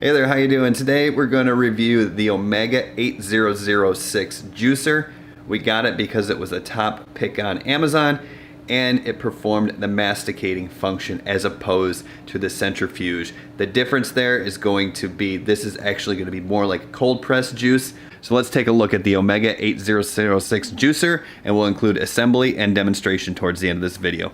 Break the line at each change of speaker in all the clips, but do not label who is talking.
Hey there, how you doing? Today we're going to review the Omega 8006 juicer. We got it because it was a top pick on Amazon and it performed the masticating function as opposed to the centrifuge. The difference there is going to be, this is actually going to be more like cold pressed juice. So let's take a look at the Omega 8006 juicer, and we'll include assembly and demonstration towards the end of this video.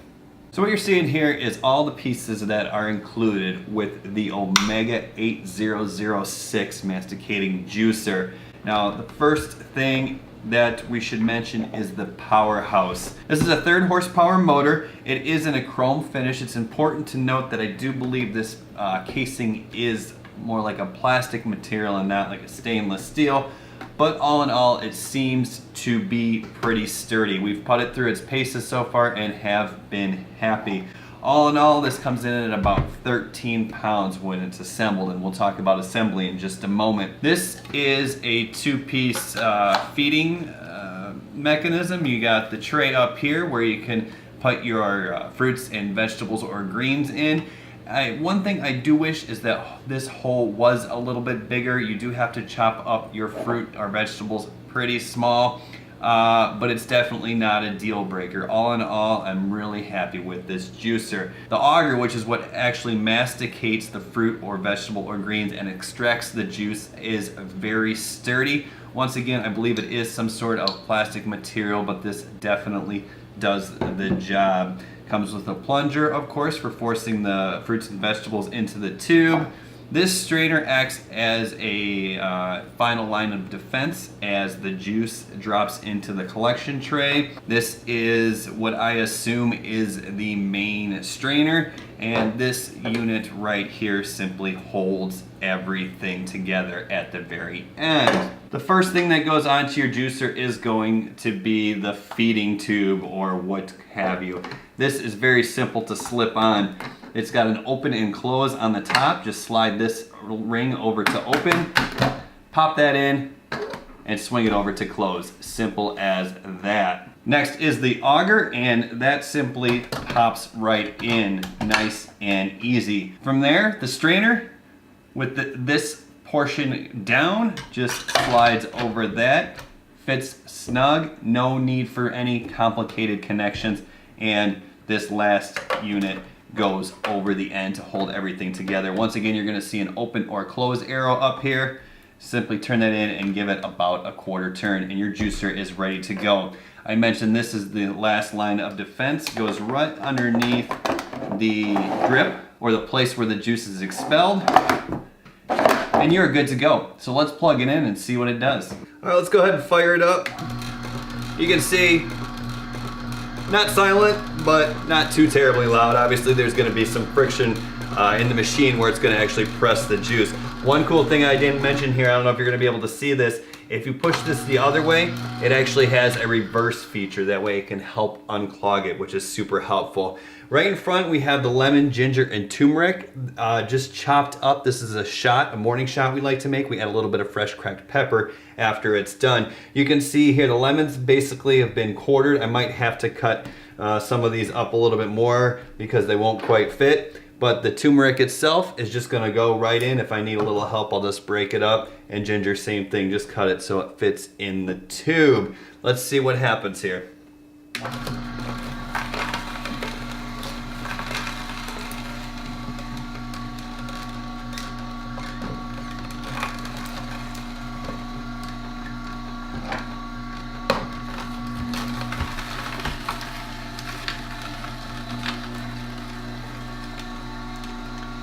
So what you're seeing here is all the pieces that are included with the Omega 8006 masticating juicer. Now the first thing that we should mention is the powerhouse. This is a 3rd horsepower motor. It is in a chrome finish. It's important to note that I do believe this casing is more like a plastic material and not like a stainless steel. But all in all, it seems to be pretty sturdy. We've put it through its paces so far and have been happy. All in all, this comes in at about 13 pounds when it's assembled, and we'll talk about assembly in just a moment. This is a 2-piece feeding mechanism. You got the tray up here where you can put your fruits and vegetables or greens in. One thing I do wish is that this hole was a little bit bigger. You do have to chop up your fruit or vegetables pretty small, but it's definitely not a deal breaker. All in all, I'm really happy with this juicer. The auger, which is what actually masticates the fruit or vegetable or greens and extracts the juice, is very sturdy. Once again, I believe it is some sort of plastic material, but this definitely does the job. Comes with a plunger, of course, for forcing the fruits and vegetables into the tube. This strainer acts as a final line of defense as the juice drops into the collection tray. This is what I assume is the main strainer, and this unit right here simply holds everything together at the very end. The first thing that goes onto your juicer is going to be the feeding tube or what have you. This is very simple to slip on. It's got an open and close on the top. Just slide this ring over to open, pop that in, and swing it over to close. Simple as that. Next is the auger, and that simply pops right in, nice and easy. From there, the strainer with this portion down just slides over that, fits snug, no need for any complicated connections, and this last unit goes over the end to hold everything together. Once again, you're going to see an open or close arrow up here. Simply turn that in and give it about a quarter turn and your juicer is ready to go. I mentioned this is the last line of defense. It goes right underneath the drip or the place where the juice is expelled, and you're good to go. So let's plug it in and see what it does. All right, let's go ahead and fire it up. You can see, not silent, but not too terribly loud. Obviously, there's going to be some friction in the machine where it's going to actually press the juice. One cool thing I didn't mention here, I don't know if you're going to be able to see this, if you push this the other way, it actually has a reverse feature. That way it can help unclog it, which is super helpful. Right in front, we have the lemon, ginger, and turmeric just chopped up. This is a shot, a morning shot we like to make. We add a little bit of fresh cracked pepper after it's done. You can see here the lemons basically have been quartered. I might have to cut some of these up a little bit more because they won't quite fit. But the turmeric itself is just gonna go right in. If I need a little help, I'll just break it up. And ginger, same thing, just cut it so it fits in the tube. Let's see what happens here.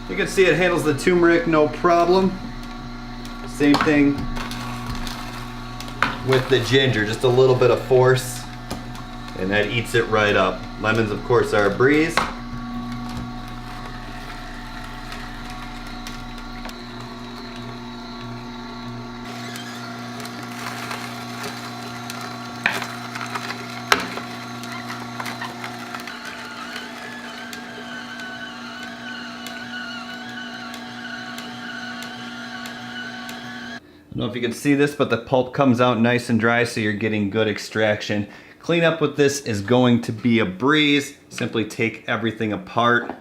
You can see it handles the turmeric no problem. Same thing with the ginger, just a little bit of force and that eats it right up. Lemons, of course, are a breeze. I don't know if you can see this, but the pulp comes out nice and dry, so you're getting good extraction. Cleanup with this is going to be a breeze. Simply take everything apart,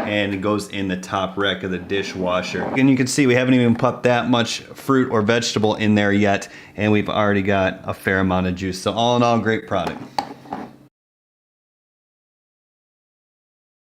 and it goes in the top rack of the dishwasher. And you can see we haven't even put that much fruit or vegetable in there yet, and we've already got a fair amount of juice. So all in all, great product.